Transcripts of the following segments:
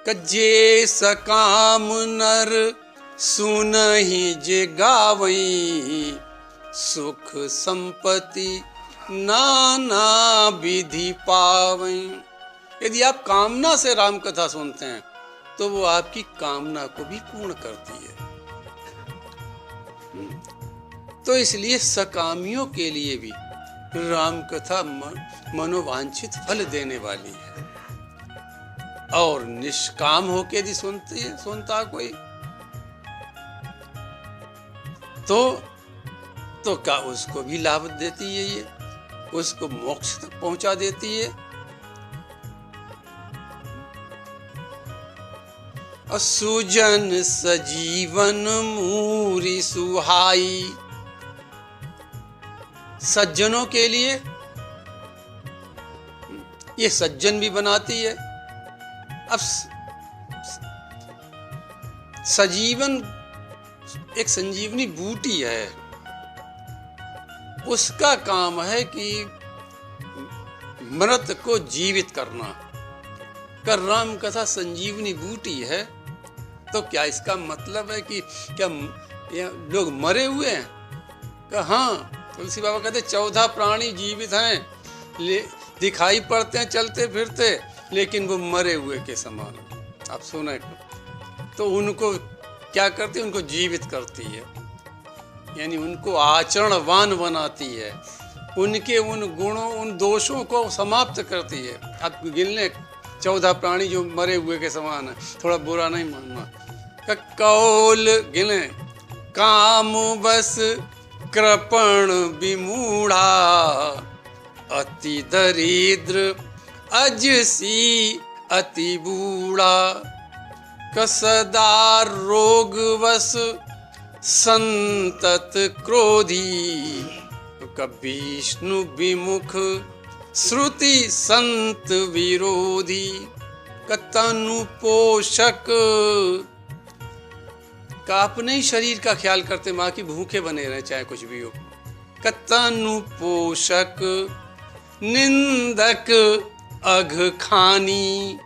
जे सकाम नर सुनहि जे गावई, सुख संपत्ति नाना विधि पावई। यदि आप कामना से राम कथा सुनते हैं तो वो आपकी कामना को भी पूर्ण करती है। तो इसलिए सकामियों के लिए भी राम कथा मनोवांछित फल देने वाली है। और निष्काम होके यदि सुनता कोई तो क्या उसको भी लाभ देती है, ये उसको मोक्ष तक पहुंचा देती है। सुजन सजीवन मूरी सुहाई, सज्जनों के लिए ये सज्जन भी बनाती है। अब सजीवन एक संजीवनी बूटी है, उसका काम है कि मृत को जीवित करना। कर राम कथा संजीवनी बूटी है तो क्या इसका मतलब है कि क्या लोग मरे हुए हैं? हाँ, तुलसी बाबा कहते 14 प्राणी जीवित हैं, दिखाई पड़ते हैं चलते फिरते, लेकिन वो मरे हुए के समान। आप सुने तो उनको क्या करती है? उनको जीवित करती है, यानी उनको आचरणवान बनाती है, उनके उन गुणों उन दोषों को समाप्त करती है। आप गिन लें 14 प्राणी जो मरे हुए के समान है, थोड़ा बुरा नहीं मानना। कौल गिने काम बस कृपण विमूढ़ा, अति दरिद्र अजसी अति बूढ़ा, कसदा रोग वस संतत क्रोधी, विष्णु विमुख श्रुति संत विरोधी, तनु पोषक का अपने ही शरीर का ख्याल करते माँ की भूखे बने रहे चाहे कुछ भी हो। तनु पोषक निंदक अघ खानी,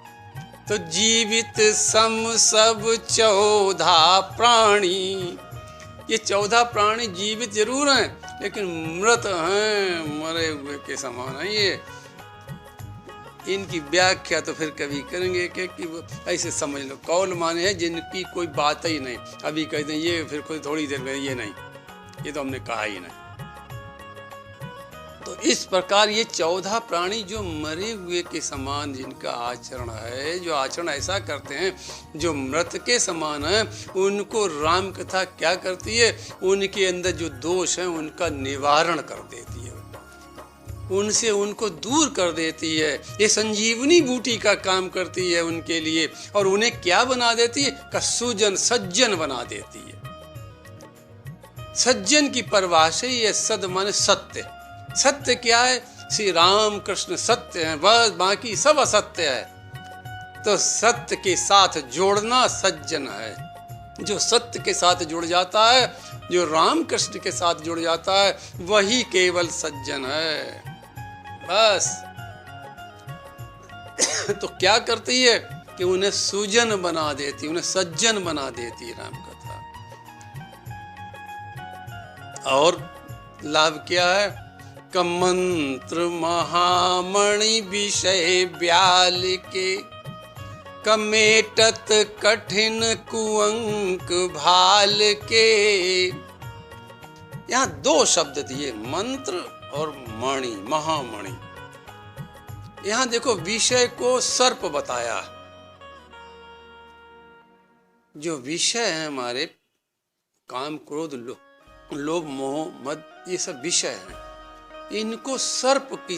तो जीवित सम सब 14 प्राणी। ये 14 प्राणी जीवित जरूर हैं लेकिन मृत हैं, मरे हुए के समान है। ये इनकी व्याख्या तो फिर कभी करेंगे कि ऐसे समझ लो, कौल माने है जिनकी कोई बात ही नहीं। अभी कह दें ये, फिर कोई थोड़ी देर में ये नहीं, ये तो हमने कहा ही नहीं। तो इस प्रकार ये 14 प्राणी जो मरे हुए के समान जिनका आचरण है, जो आचरण ऐसा करते हैं जो मृत के समान है, उनको राम कथा क्या करती है? उनके अंदर जो दोष है उनका निवारण कर देती है, उनसे उनको दूर कर देती है। ये संजीवनी बूटी का काम करती है उनके लिए, और उन्हें क्या बना देती है? सुजन सज्जन बना देती है। सज्जन की परिभाषा ही है, सद माने सत्य। सत्य क्या है? श्री राम कृष्ण सत्य है, बस बाकी सब असत्य है। तो सत्य के साथ जोड़ना सज्जन है। जो सत्य के साथ जुड़ जाता है, जो राम कृष्ण के साथ जुड़ जाता है, वही केवल सज्जन है। बस तो क्या करती है कि उन्हें सुजन बना देती, उन्हें सज्जन बना देती राम कथा। और लाभ क्या है? मंत्र महामणि विषय ब्याल के, कमेटत कठिन कुअंक भाल के। यहाँ 2 शब्द दिए, मंत्र और मणि, महामणि। यहां देखो विषय को सर्प बताया। जो विषय है हमारे काम क्रोध लोभ मोह मद, ये सब विषय हैं, इनको सर्प की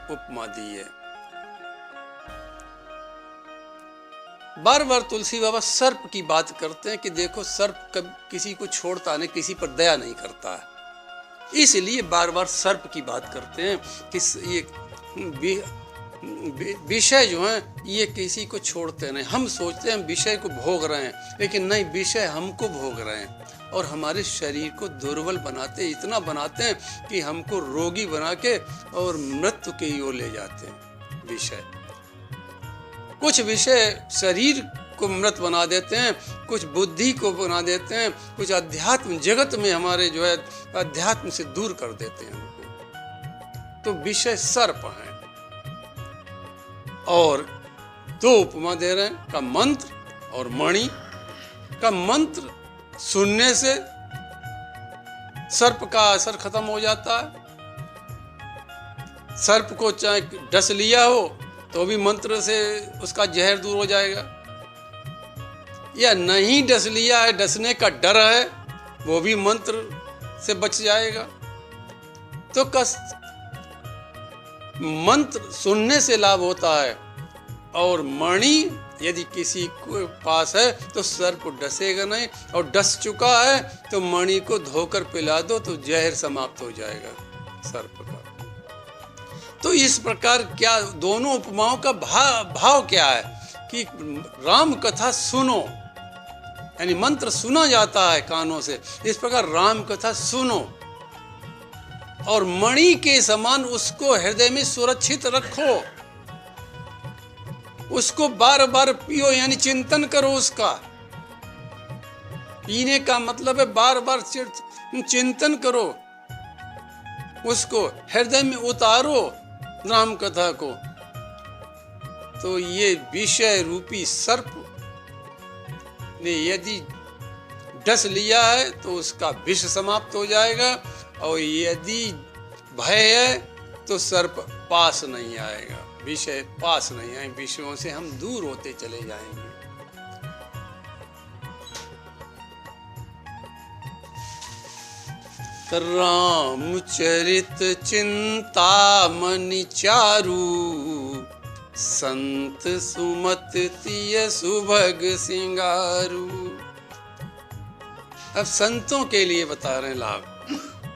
उपमा दी है। बार बार तुलसी बाबा सर्प की बात करते हैं कि देखो सर्प कभी किसी को छोड़ता नहीं, किसी पर दया नहीं करता है, इसलिए बार बार सर्प की बात करते हैं कि ये विषय जो हैं ये किसी को छोड़ते नहीं। हम सोचते हैं हम विषय को भोग रहे हैं, लेकिन नहीं, विषय हमको भोग रहे हैं और हमारे शरीर को दुर्बल बनाते, इतना बनाते हैं कि हमको रोगी बना के और मृत्यु की ओर ले जाते हैं। विषय, कुछ विषय शरीर को मृत बना देते हैं, कुछ बुद्धि को बना देते हैं, कुछ अध्यात्म जगत में हमारे जो है अध्यात्म से दूर कर देते हैं उनको। तो विषय सर्प है। और दो उपमा दे रहे हैं, का मंत्र और मणि। का मंत्र सुनने से सर्प का असर खत्म हो जाता है। सर्प को चाहे डस लिया हो तो भी मंत्र से उसका जहर दूर हो जाएगा, या नहीं डस लिया है, डसने का डर है, वो भी मंत्र से बच जाएगा। तो मंत्र सुनने से लाभ होता है। और मणि यदि किसी को पास है तो सर्प डसेगा नहीं, और डस चुका है तो मणि को धोकर पिला दो तो जहर समाप्त हो जाएगा सर्प का। तो इस प्रकार क्या दोनों उपमाओं का भाव क्या है कि राम कथा सुनो, यानी मंत्र सुना जाता है कानों से, इस प्रकार राम कथा सुनो और मणि के समान उसको हृदय में सुरक्षित रखो, उसको बार बार पियो, यानी चिंतन करो उसका। पीने का मतलब है बार बार चिंतन करो, उसको हृदय में उतारो राम कथा को। तो ये विषय रूपी सर्प ने यदि डस लिया है तो उसका विष समाप्त हो जाएगा, और यदि भय है तो सर्प पास नहीं आएगा, विषय पास नहीं आए, विषयों से हम दूर होते चले जाएंगे। रामचरित चिंतामणि चारु, संत सुमत तिय सुभग सिंगारू। अब संतों के लिए बता रहे हैं लाभ।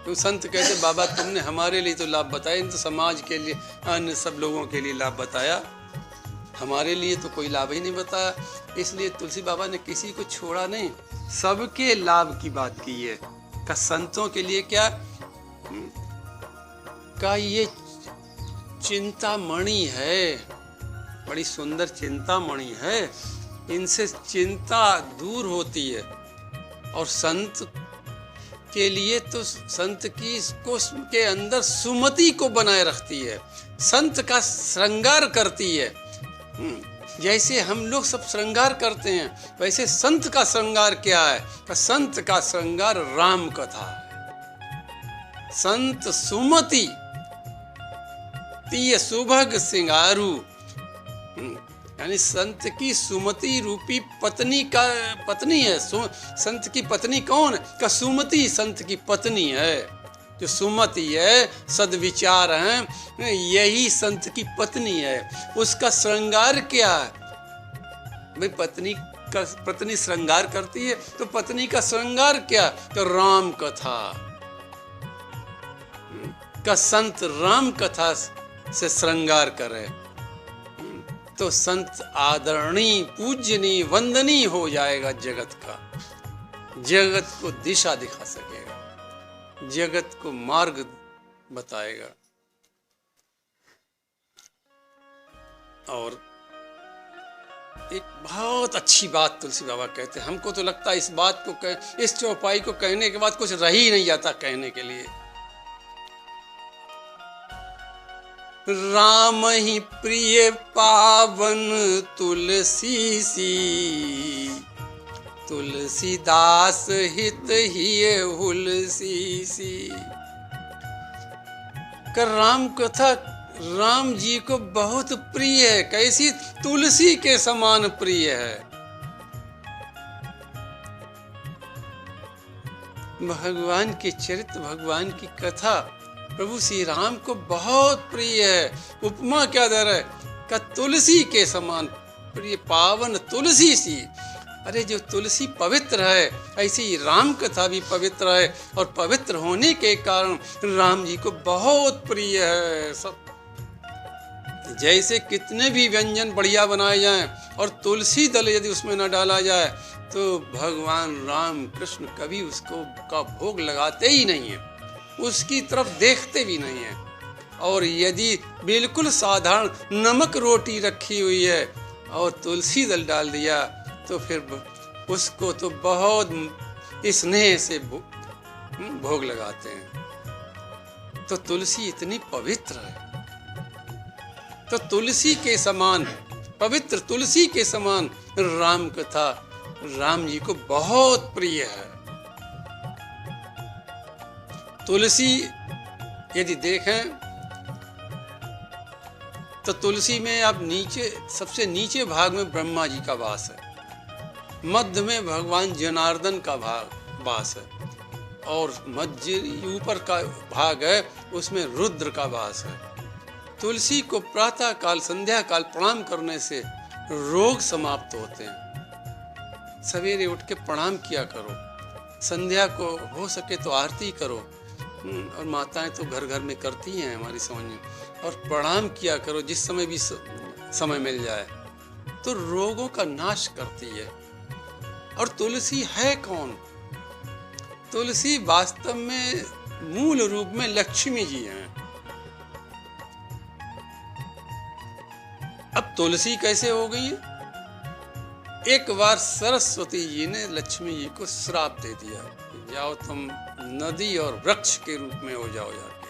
तो संत कहते बाबा तुमने हमारे लिए तो लाभ बताया, तो समाज के लिए अन्य सब लोगों के लिए लाभ बताया, हमारे लिए तो कोई लाभ ही नहीं बताया। इसलिए तुलसी बाबा ने किसी को छोड़ा नहीं, सबके लाभ की बात की है। का संतों के लिए क्या का ये चिंतामणि है, बड़ी सुंदर चिंतामणि है, इनसे चिंता दूर होती है। और संत के लिए तो संत की को के अंदर सुमति को बनाए रखती है, संत का श्रृंगार करती है। जैसे हम लोग सब श्रृंगार करते हैं, वैसे संत का श्रृंगार क्या है? संत का श्रृंगार राम कथा है। संत सुमति तिय सुभग सिंगारू, यानी संत की सुमति रूपी पत्नी है। संत की पत्नी कौन है? का सुमति संत की पत्नी है। जो सुमति है, सद्विचार है, यही संत की पत्नी है। उसका श्रृंगार क्या है भाई? पत्नी श्रृंगार करती है, तो पत्नी का श्रृंगार क्या? तो राम कथा का संत राम कथा से श्रृंगार करे तो संत आदरणीय, पूजनीय, वंदनीय हो जाएगा जगत का। जगत को दिशा दिखा सकेगा, जगत को मार्ग बताएगा। और एक बहुत अच्छी बात तुलसी बाबा कहते हैं, हमको तो लगता है इस बात को इस चौपाई को कहने के बाद कुछ रह ही नहीं जाता कहने के लिए। राम ही प्रिय पावन तुलसी सी, तुलसीदास हित ही हुलसी सी। कर राम कथा राम जी को बहुत प्रिय है। कैसी? तुलसी के समान प्रिय है। भगवान के चरित्र, भगवान की कथा प्रभु श्री राम को बहुत प्रिय है। उपमा क्या दे रहा है? का तुलसी के समान प्रिय, पावन तुलसी सी। अरे जो तुलसी पवित्र है, ऐसी ही राम कथा भी पवित्र है, और पवित्र होने के कारण राम जी को बहुत प्रिय है। सब जैसे कितने भी व्यंजन बढ़िया बनाए जाएं और तुलसी दल यदि उसमें न डाला जाए तो भगवान राम कृष्ण कभी उसको का भोग लगाते ही नहीं है, उसकी तरफ देखते भी नहीं है। और यदि बिल्कुल साधारण नमक रोटी रखी हुई है और तुलसी दल डाल दिया तो फिर उसको तो बहुत स्नेह से भोग लगाते हैं। तो तुलसी इतनी पवित्र है, तो तुलसी के समान पवित्र, तुलसी के समान राम कथा राम जी को बहुत प्रिय है। तुलसी यदि देखें तो तुलसी में आप नीचे, सबसे नीचे भाग में ब्रह्मा जी का वास है, मध्य में भगवान जनार्दन का वास है, और मध्य ऊपर का भाग है उसमें रुद्र का वास है। तुलसी को प्रातः काल, संध्या काल प्रणाम करने से रोग समाप्त होते हैं। सवेरे उठ के प्रणाम किया करो, संध्या को हो सके तो आरती करो, और माताएं तो घर घर में करती हैं हमारी समझ में, और प्रणाम किया करो जिस समय भी समय मिल जाए, तो रोगों का नाश करती है। और तुलसी है कौन? तुलसी वास्तव में मूल रूप में लक्ष्मी जी हैं। अब तुलसी कैसे हो गई है? एक बार सरस्वती जी ने लक्ष्मी जी को श्राप दे दिया, जाओ तुम नदी और वृक्ष के रूप में हो जाओ जाके।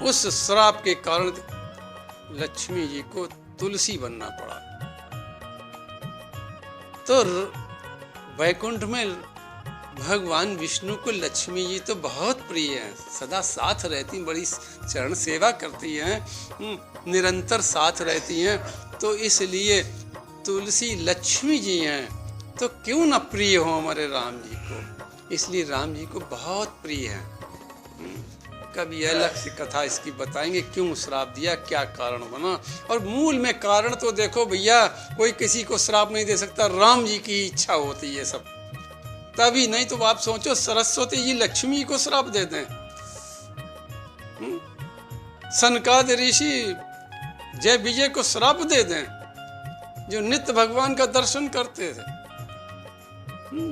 उस श्राप के कारण लक्ष्मी जी को तुलसी बनना पड़ा। तो वैकुंठ में भगवान विष्णु को लक्ष्मी जी तो बहुत प्रिय हैं, सदा साथ रहती, बड़ी चरण सेवा करती हैं, निरंतर साथ रहती हैं। तो इसलिए तुलसी लक्ष्मी जी हैं, तो क्यों न प्रिय हो हमारे राम जी को, इसलिए राम जी को बहुत प्रिय है। कभी अलग से कथा इसकी बताएंगे, क्यों श्राप दिया, क्या कारण बना। और मूल में कारण तो देखो भैया, कोई किसी को श्राप नहीं दे सकता, राम जी की इच्छा होती है सब, तभी। नहीं तो आप सोचो सरस्वती जी लक्ष्मी को श्राप दे दें। सनकादि ऋषि जय विजय को श्राप दे दें, जो नित्य भगवान का दर्शन करते थे।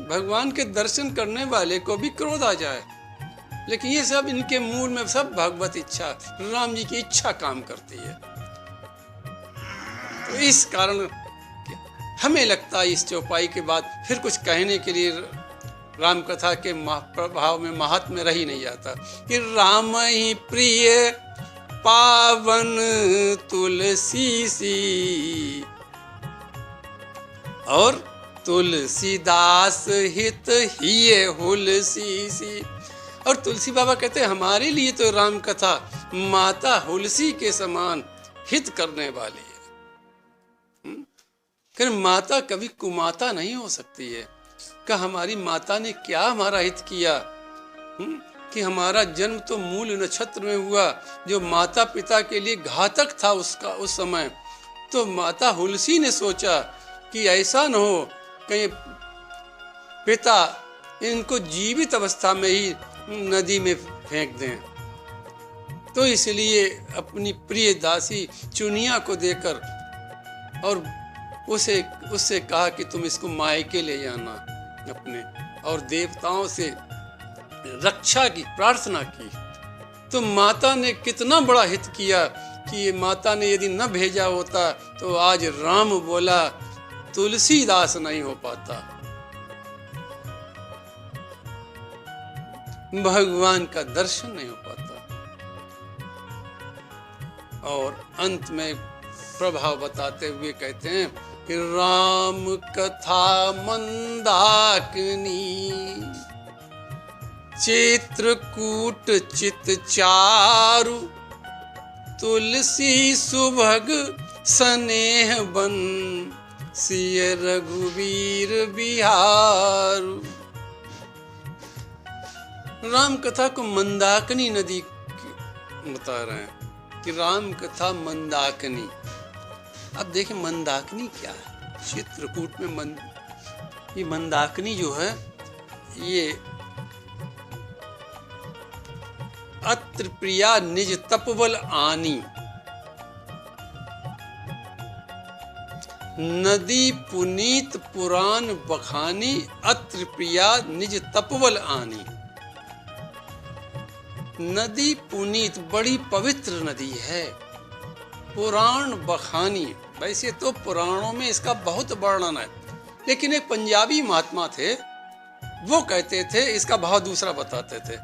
भगवान के दर्शन करने वाले को भी क्रोध आ जाए, लेकिन ये सब इनके मूल में सब भगवत इच्छा, राम जी की इच्छा काम करती है। तो इस कारण हमें लगता है इस चौपाई के बाद फिर कुछ कहने के लिए राम कथा के प्रभाव में, महात्म्य रह ही नहीं जाता कि राम ही प्रिय पावन तुलसी सी, और तुलसीदास हित हिये हुलसी सी। और तुलसी बाबा कहते हैं हमारे लिए तो राम कथा माता हुलसी के समान हित करने वाली है। कि माता कभी कुमाता नहीं हो सकती है। कि हमारी माता ने क्या हमारा हित किया, कि हमारा जन्म तो मूल नक्षत्र में हुआ, जो माता पिता के लिए घातक था उसका उस समय। तो माता हुलसी ने सोचा कि ऐसा न हो कहीं पिता इनको जीवित अवस्था में ही नदी में फेंक दें। तो इसलिए अपनी प्रिय दासी चुनिया को देकर और उससे कहा कि तुम इसको मायके ले जाना अपने, और देवताओं से रक्षा की प्रार्थना की। तो माता ने कितना बड़ा हित किया कि ये माता ने यदि न भेजा होता तो आज राम बोला तुलसीदास नहीं हो पाता, भगवान का दर्शन नहीं हो पाता। और अंत में प्रभाव बताते हुए कहते हैं कि राम कथा मंदाकिनी चित्रकूट चित चारु, तुलसी सुभग स्नेह बन सिय रघुवीर बिहारू। राम कथा को मंदाकिनी नदी बता रहे हैं कि राम कथा मंदाकिनी। अब देखें मंदाकिनी क्या है। चित्रकूट में ये मंदाकिनी जो है ये अत्र प्रिया निज तपबल आनी, नदी पुनीत पुराण बखानी, अत्र प्रिया निज तपबल आनी। नदी पुनीत बड़ी पवित्र नदी है, पुराण बखानी। वैसे तो पुराणों में इसका बहुत वर्णन है, लेकिन एक पंजाबी महात्मा थे, वो कहते थे, इसका भाव दूसरा बताते थे,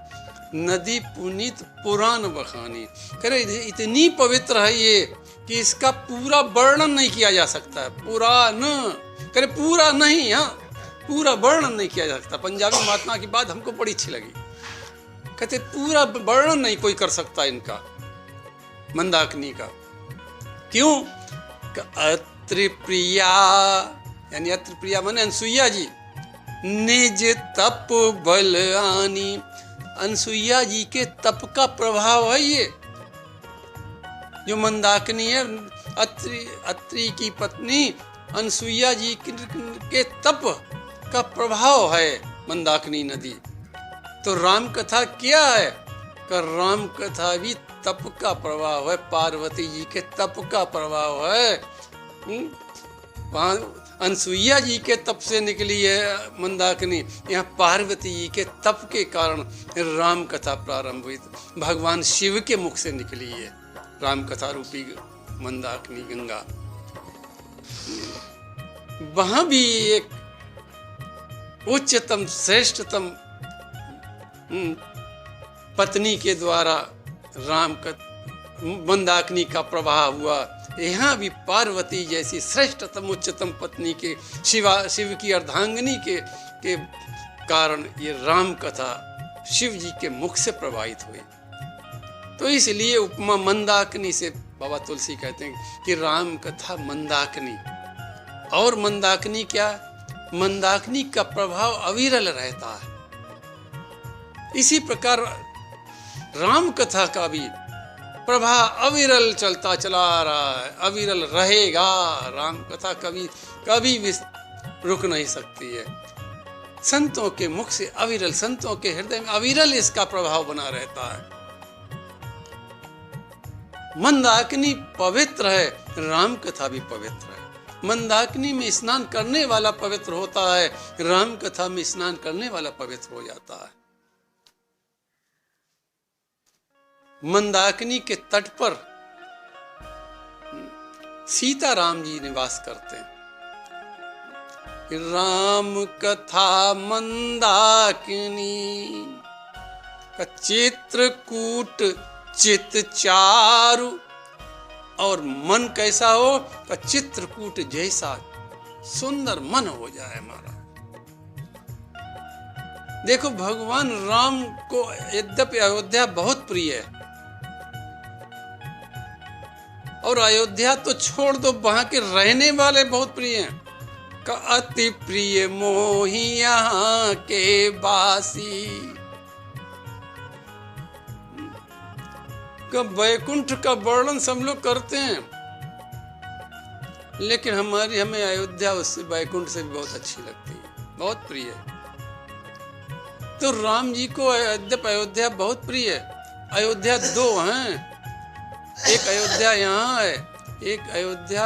नदी पुनीत पुराण बखानी। करे इतनी पवित्र है ये कि इसका पूरा वर्णन नहीं किया जा सकता है। पुराण करे पूरा नहीं, हाँ पूरा वर्णन नहीं किया जा सकता। पंजाबी महात्मा की बात हमको बड़ी अच्छी लगी। कहते पूरा वर्णन नहीं कोई कर सकता इनका, मंदाकिनी का। क्यों? अत्रि प्रिया, यानी अत्रि प्रिया माने अनसुईया जी, निज तप बल आनी। अनसुईया जी के तप का प्रभाव है ये जो मंदाकिनी है। अत्रि की पत्नी अनसुईया जी के तप का प्रभाव है मंदाकिनी नदी। तो राम कथा क्या है? राम कथा भी तप का प्रभाव है, पार्वती जी के तप का प्रभाव है। अनसुईया जी के तप से निकली है मंदाकिनी, यहाँ पार्वती जी के तप के कारण राम कथा प्रारंभ हुई। भगवान शिव के मुख से निकली है राम कथा रूपी मंदाकिनी गंगा। वहां भी एक उच्चतम श्रेष्ठतम पत्नी के द्वारा मंदाकिनी का प्रभाव हुआ। यहाँ भी पार्वती जैसी श्रेष्ठतम उच्चतम पत्नी के शिव की अर्धांगिनी के कारण ये राम कथा शिव जी के मुख से प्रभावित हुई। तो इसलिए उपमा मंदाकिनी से बाबा तुलसी कहते हैं कि राम कथा मंदाकिनी। और मंदाकिनी क्या? मंदाकिनी का प्रभाव अविरल रहता है। इसी प्रकार राम कथा का भी प्रभाव अविरल चलता चला रहा है, अविरल रहेगा। राम कथा कभी भी रुक नहीं सकती है। संतों के मुख से अविरल, संतों के हृदय में अविरल इसका प्रभाव बना रहता है। मंदाकिनी पवित्र है, राम कथा भी पवित्र है। मंदाकिनी में स्नान करने वाला पवित्र होता है, राम कथा में स्नान करने वाला पवित्र हो जाता है। मंदाकिनी के तट पर सीता राम जी निवास करते हैं। राम कथा मंदाकिनी का चित्रकूट चित चारु, और मन कैसा हो? का चित्रकूट जैसा सुंदर मन हो जाए हमारा। देखो भगवान राम को यद्यपि अयोध्या बहुत प्रिय है, और अयोध्या तो छोड़ दो, वहां के रहने वाले बहुत प्रिय हैं। का अति प्रिय मोही यहाँ के बासी। का वैकुंठ का वर्णन सब लोग करते हैं, लेकिन हमें अयोध्या उससे वैकुंठ से भी बहुत अच्छी लगती है, बहुत प्रिय है। तो राम जी को यद्यपि अयोध्या बहुत प्रिय है। अयोध्या दो हैं, एक अयोध्या यहाँ है, एक अयोध्या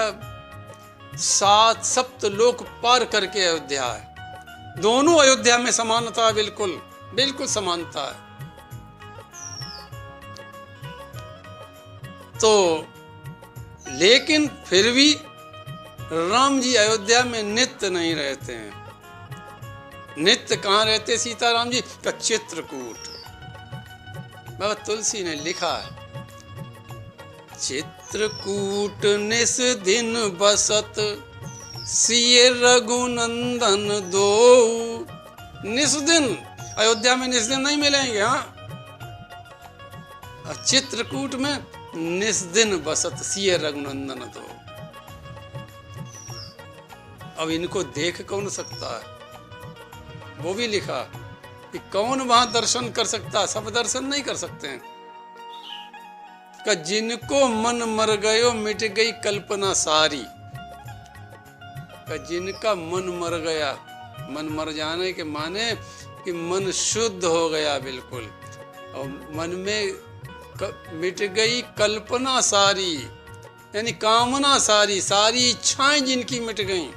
7 सप्तलोक पार करके अयोध्या है। दोनों अयोध्या में समानता, बिल्कुल बिल्कुल समानता है। तो लेकिन फिर भी राम जी अयोध्या में नित्य नहीं रहते हैं। नित्य कहाँ रहते सीताराम जी? का चित्रकूट। बाबा तुलसी ने लिखा है, चित्रकूट निस दिन बसत सिय रघुनंदन दो। निस दिन अयोध्या में निस दिन नहीं मिलेंगे, हाँ। चित्रकूट में निस दिन बसत सिय रघुनंदन दो। अब इनको देख कौन सकता है? वो भी लिखा कि कौन वहां दर्शन कर सकता है? सब दर्शन नहीं कर सकते हैं। का जिनको मन मर गयो मिट गई कल्पना सारी। का जिनका मन मर गया, मन मर जाने के माने कि मन शुद्ध हो गया बिल्कुल, और मन में मिट गई कल्पना सारी, यानी कामना सारी, सारी इच्छाएं जिनकी मिट गईं।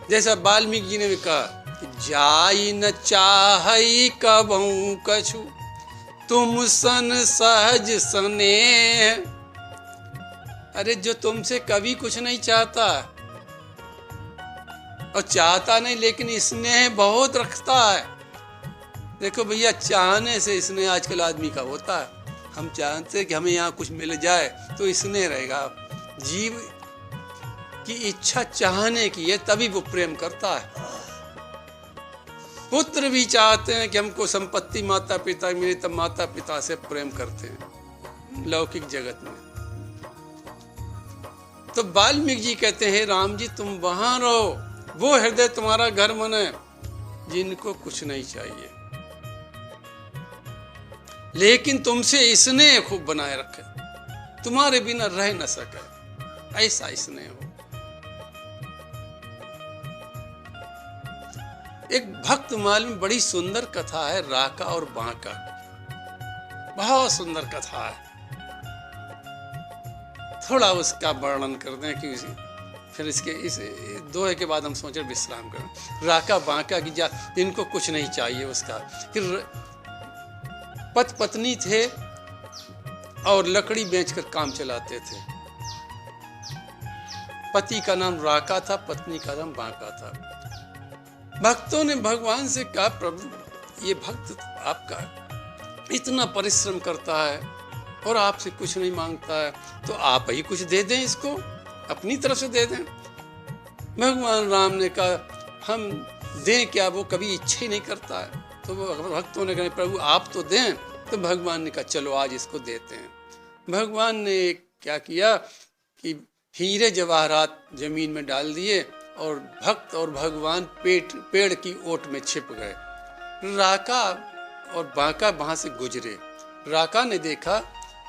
जैसा वाल्मीकि जी ने भी कहा, जाई न चाहई कबहू कछु, तुम सन सहज स्नेह। अरे जो तुमसे कभी कुछ नहीं चाहता और चाहता नहीं, लेकिन स्नेह बहुत रखता है। देखो भैया, चाहने से स्नेह आजकल आदमी का होता है। हम चाहते हैं कि हमें यहाँ कुछ मिल जाए तो स्नेह रहेगा। जीव की इच्छा चाहने की है, तभी वो प्रेम करता है। पुत्र भी चाहते हैं कि हमको संपत्ति माता पिता मिले, तब माता पिता से प्रेम करते हैं लौकिक जगत में। तो वाल्मीकि जी कहते हैं, राम जी तुम वहां रहो, वो हृदय तुम्हारा घर बने जिनको कुछ नहीं चाहिए, लेकिन तुमसे स्नेह खूब बनाए रखे, तुम्हारे बिना रह न सके, ऐसा स्नेह हो। एक भक्त माल में बड़ी सुंदर कथा है, राका और बांका। बहुत सुंदर कथा है। थोड़ा उसका वर्णन कर दें कि फिर इसके इस दोहे के बाद हम सोचे विश्राम करें। राका बांका की जिनको कुछ नहीं चाहिए उसका। फिर पति पत्नी थे और लकड़ी बेचकर काम चलाते थे। पति का नाम राका था, पत्नी का नाम बांका था। भक्तों ने भगवान से कहा, प्रभु ये भक्त आपका इतना परिश्रम करता है और आपसे कुछ नहीं मांगता है, तो आप ही कुछ दे दें इसको, अपनी तरफ से दे दें। भगवान राम ने कहा, हम दें क्या, वो कभी इच्छा ही नहीं करता है। तो वो भक्तों ने कहा, प्रभु आप तो दें। तो भगवान ने कहा, चलो आज इसको देते हैं। भगवान ने क्या किया कि हीरे जवाहरात जमीन में डाल दिए और भक्त और भगवान पेड़ की ओट में छिप गए। राका और बांका वहां से गुजरे। राका ने देखा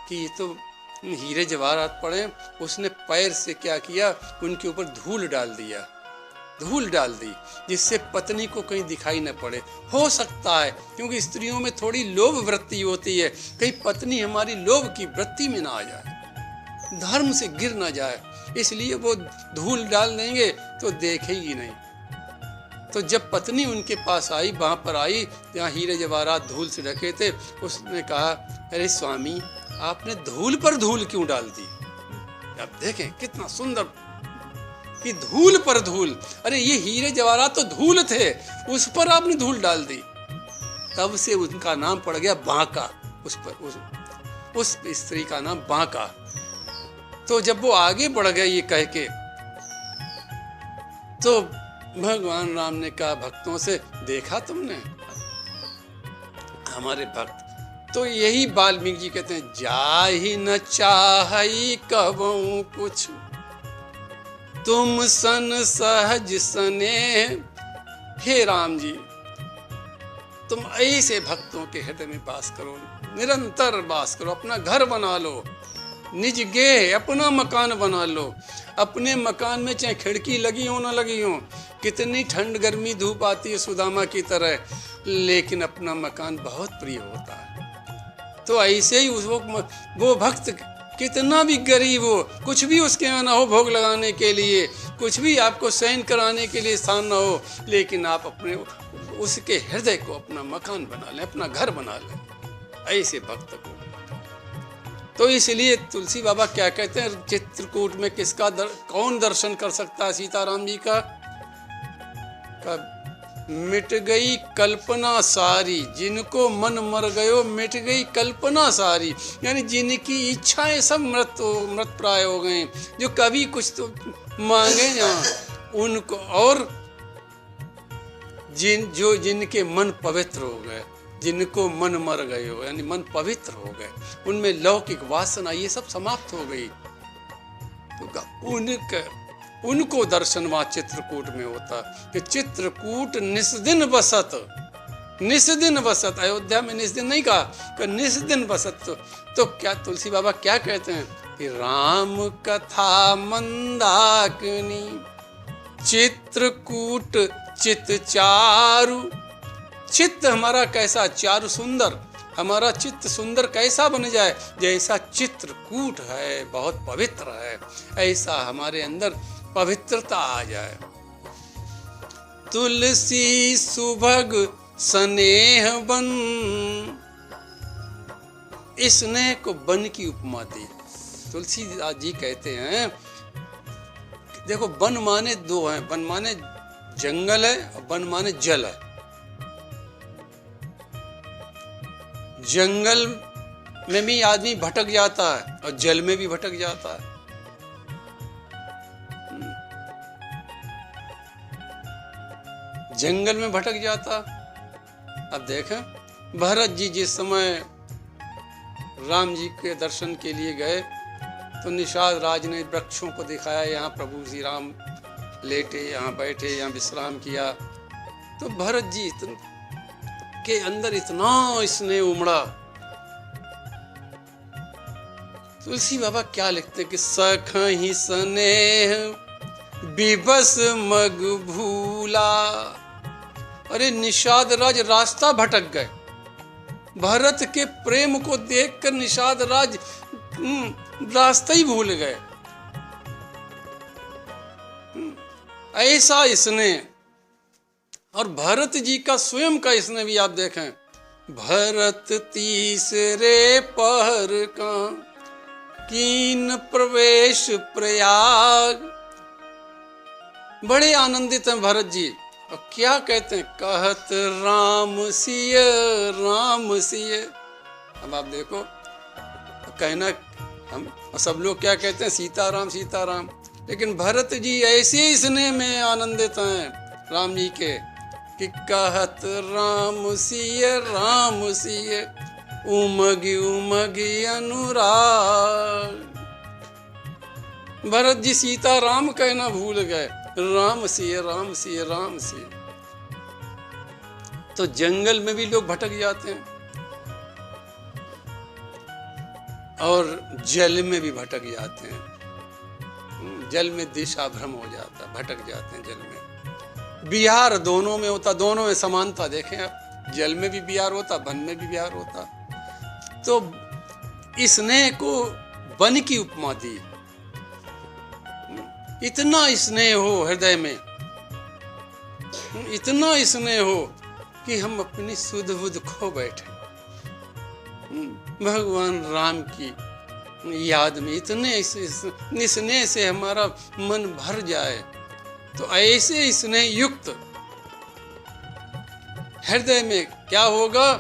कि ये तो हीरे जवाहरात पड़े। उसने पैर से क्या किया, उनके ऊपर धूल डाल दी, जिससे पत्नी को कहीं दिखाई न पड़े। हो सकता है क्योंकि स्त्रियों में थोड़ी लोभ वृत्ति होती है, कहीं पत्नी हमारी लोभ की वृत्ति में ना आ जाए, धर्म से गिर ना जाए, इसलिए वो धूल डाल देंगे तो देखेगी नहीं। तो जब पत्नी उनके पास आई, वहां पर आई जहाँ हीरे जवाहरात धूल से ढके थे, उसने कहा, अरे स्वामी आपने धूल पर धूल क्यों डाल दी। अब देखें कितना सुंदर कि धूल पर धूल, अरे ये हीरे जवाहरात तो धूल थे, उस पर आपने धूल डाल दी। तब से उनका नाम पड़ गया बांका, उस स्त्री का नाम बांका। तो जब वो आगे बढ़ गए ये कह के, तो भगवान राम ने कहा भक्तों से, देखा तुमने हमारे भक्त। तो यही वाल्मीकि जी कहते हैं, जाहि न चाहई कहूं कुछ, तुम सन सहज स्नेह। हे राम जी, तुम ऐसे भक्तों के हृदय में वास करो, निरंतर वास करो, अपना घर बना लो, निज गेह अपना मकान बना लो। अपने मकान में चाहे खिड़की लगी हो ना लगी हो, कितनी ठंड गर्मी धूप आती है सुदामा की तरह, लेकिन अपना मकान बहुत प्रिय होता है। तो ऐसे ही वो भक्त कितना भी गरीब हो, कुछ भी उसके यहाँ ना हो भोग लगाने के लिए, कुछ भी आपको शयन कराने के लिए स्थान ना हो, लेकिन आप अपने उसके हृदय को अपना मकान बना लें, अपना घर बना लें, ऐसे भक्त को। तो इसलिए तुलसी बाबा क्या कहते हैं, चित्रकूट में किसका कौन दर्शन कर सकता है सीताराम जी का? मिट गई कल्पना सारी, जिनको मन मर गयो मिट गई कल्पना सारी। यानी जिनकी इच्छाएं सब मृत प्राय हो गए, जो कभी कुछ तो मांगे ना उनको, और जिनके मन पवित्र हो गए, जिनको मन मर गए हो यानी मन पवित्र हो गए, उनमें लौकिक वासना ये सब समाप्त हो गई, तो उनको दर्शन वहाँ चित्रकूट में होता कि चित्रकूट निस्दिन बसत, निस्दिन बसत। अयोध्या में निस्दिन नहीं कहा कि निस्दिन बसत। तो क्या तुलसी बाबा क्या कहते हैं कि राम कथा मंदाकिनी चित्रकूट चित चारु। चित्त हमारा कैसा चारु सुंदर, हमारा चित्त सुंदर कैसा बन जाए, जैसा चित्रकूट है बहुत पवित्र है, ऐसा हमारे अंदर पवित्रता आ जाए। तुलसी सुभग स्नेह बन, स्नेह को वन की उपमा दी। तुलसीदास जी कहते हैं, देखो वन माने दो हैं, वन माने जंगल है और वन माने जल है। जंगल में भी आदमी भटक जाता है और जल में भी भटक जाता है। जंगल में भटक जाता। अब देखें भरत जी जिस समय राम जी के दर्शन के लिए गए तो निषाद राज ने वृक्षों को दिखाया, यहाँ प्रभु श्री राम लेटे, यहाँ बैठे, यहाँ विश्राम किया। तो भरत जी के अंदर इतना स्नेह उमड़ा। तुलसी बाबा क्या लिखते कि सखहि स्नेह विवश मग भूला। अरे निषाद राज रास्ता भटक गए। भरत के प्रेम को देखकर निषाद राज रास्ता ही भूल गए। ऐसा स्नेह। और भरत जी का स्वयं का स्नेह भी आप देखें। भरत तीसरे पहर का कीन प्रवेश प्रयाग। बड़े आनंदित हैं भरत जी। और क्या कहते हैं, कहत राम सिय राम सिय। अब आप देखो कहना, हम सब लोग क्या कहते हैं, सीताराम सीताराम। लेकिन भरत जी ऐसे स्नेह में आनंदित हैं राम जी के कि कहत राम सिय उमगी उमगी अनुराग। भरत जी सीताराम कहना भूल गए, राम सिय राम सिय राम सिय। तो जंगल में भी लोग भटक जाते हैं और जल में भी भटक जाते हैं। जल में दिशा भ्रम हो जाता, भटक जाते हैं जल में। बिहार दोनों में होता, दोनों में समानता देखें आप। जल में भी बिहार होता, वन में भी बिहार होता। तो स्नेह को वन की उपमा दी। इतना स्नेह हो हृदय में, इतना स्नेह हो कि हम अपनी सुध बुध खो बैठे भगवान राम की याद में। इतने स्नेह से हमारा मन भर जाए। तो ऐसे स्नेह युक्त हृदय में क्या होगा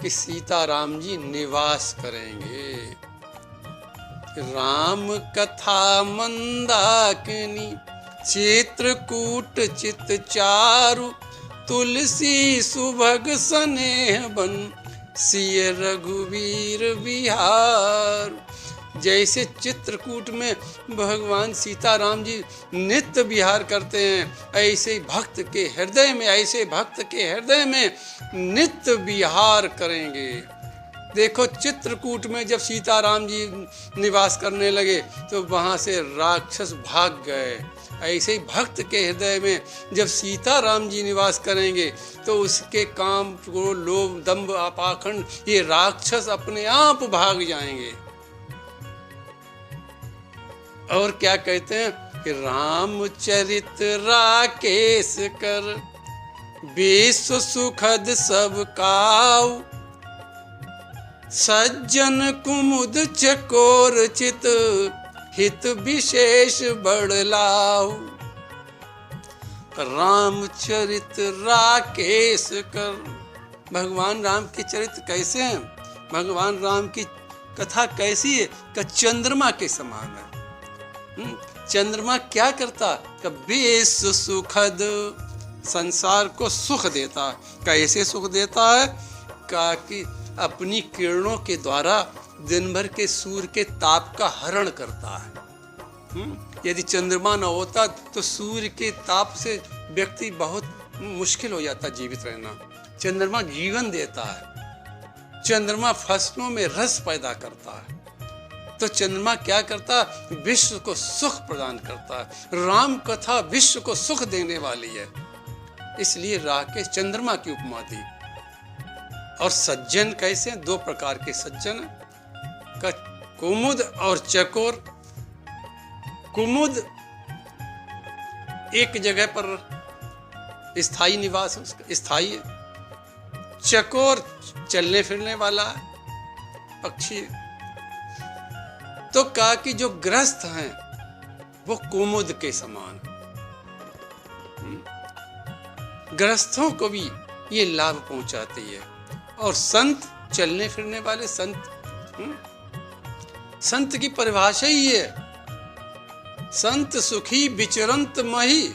कि सीताराम जी निवास करेंगे। राम कथा मंदाकिनी चित्रकूट चित चारु तुलसी सुभग स्नेह बन सिय रघुवीर बिहार। जैसे चित्रकूट में भगवान सीताराम जी नित्य विहार करते हैं, ऐसे ही भक्त के हृदय में, ऐसे भक्त के हृदय में नित्य विहार करेंगे। देखो चित्रकूट में जब सीताराम जी निवास करने लगे तो वहाँ से राक्षस भाग गए। ऐसे ही भक्त के हृदय में जब सीताराम जी निवास करेंगे तो उसके काम, क्रोध, लोभ, दंभ, पाखंड, ये राक्षस अपने आप भाग जाएंगे। और क्या कहते हैं कि रामचरित राकेश कर विश्व सुखद सब काऊ सज्जन कुमुद चकोर चित हित विशेष बढ़लाऊ। रामचरित राकेश कर। भगवान राम के चरित्र कैसे हैं, भगवान राम की कथा कैसी है कि चंद्रमा के समान है। चंद्रमा क्या करता, विश्व सुखद, संसार को सुख देता। कैसे सुख देता है कि अपनी किरणों के द्वारा दिन भर के सूर्य के ताप का हरण करता है। यदि चंद्रमा न होता तो सूर्य के ताप से व्यक्ति बहुत मुश्किल हो जाता जीवित रहना। चंद्रमा जीवन देता है। चंद्रमा फसलों में रस पैदा करता है। तो चंद्रमा क्या करता, विश्व को सुख प्रदान करता है। राम कथा विश्व को सुख देने वाली है, इसलिए राकेश चंद्रमा की उपमा दी। और सज्जन कैसे, दो प्रकार के सज्जन का, कुमुद और चकोर। कुमुद एक जगह पर स्थायी निवास, स्थायी है। चकोर चलने फिरने वाला पक्षी। तो कहा कि जो गृहस्थ हैं वो कुमुद के समान। गृहस्थों को भी ये लाभ पहुंचाती है। और संत, चलने फिरने वाले संत, संत की परिभाषा ही है संत सुखी विचरंत मही।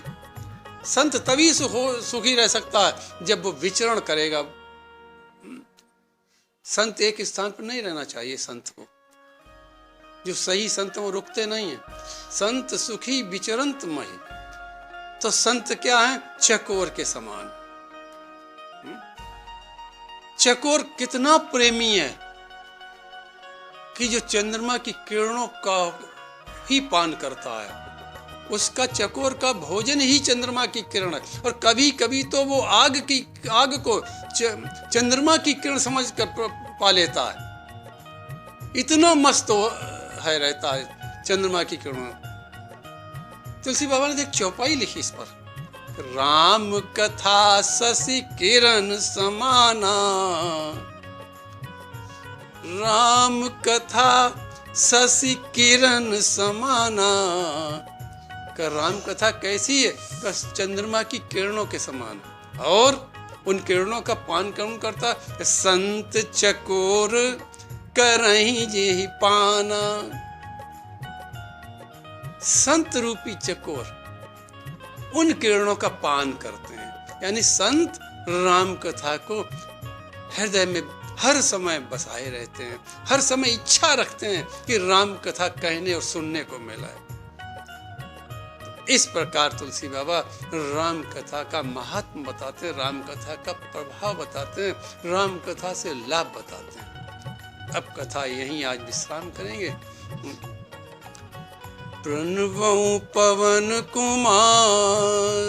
संत तभी सुखी रह सकता है जब वो विचरण करेगा। संत एक स्थान पर नहीं रहना चाहिए। संत को, जो सही संत वो रुकते नहीं है। संत सुखी विचरंत मही। तो संत क्या है? चकोर के समान। चकोर कितना प्रेमी है कि जो चंद्रमा की किरणों का ही पान करता है। उसका चकोर का भोजन ही चंद्रमा की किरण है। और कभी कभी तो वो आग को चंद्रमा की किरण समझ कर पा लेता है। इतना मस्त है रहता है चंद्रमा की किरणों। तुलसी बाबा ने एक चौपाई लिखी इस पर। राम कथा शशि किरण समाना, राम कथा शशि किरण समाना। का राम कथा कैसी है? का चंद्रमा की किरणों के समान। और उन किरणों का पान कौन करता? संत चकोर करहीं जेहि पाना। संत रूपी चकोर उन किरणों का पान करते हैं। यानी संत राम कथा को हृदय में हर समय बसाए रहते हैं। हर समय इच्छा रखते हैं कि राम कथा कहने और सुनने को मिले। इस प्रकार तुलसी बाबा राम कथा का महात्म बताते हैं, राम कथा का प्रभाव बताते हैं, राम कथा से लाभ बताते हैं। अब कथा यहीं आज विश्राम करेंगे। प्रणवं पवन कुमार,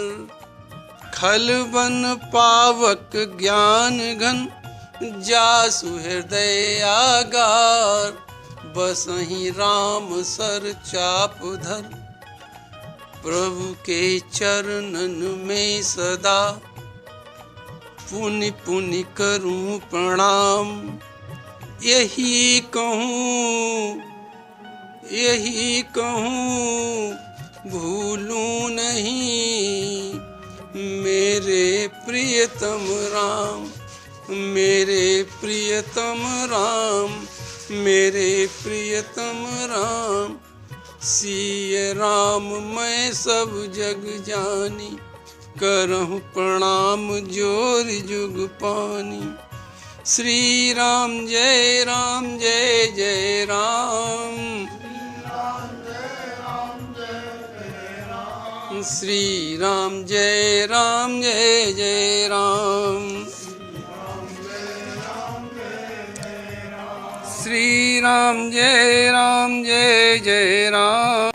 खलवन पावक ज्ञान घन। जासु हृदय आगार, बसहि राम सर चाप धर। प्रभु के चरणन में सदा, पुनि पुनि करूं प्रणाम। यही कहूं भूलूं नहीं, मेरे प्रियतम राम, मेरे प्रियतम राम, मेरे प्रियतम राम। सिय राम मैं सब जग जानी, करहु प्रणाम जोर जुग पानी। श्री राम जय राम जय जय राम, श्री राम जय राम जय जय राम, श्री राम जय जय राम।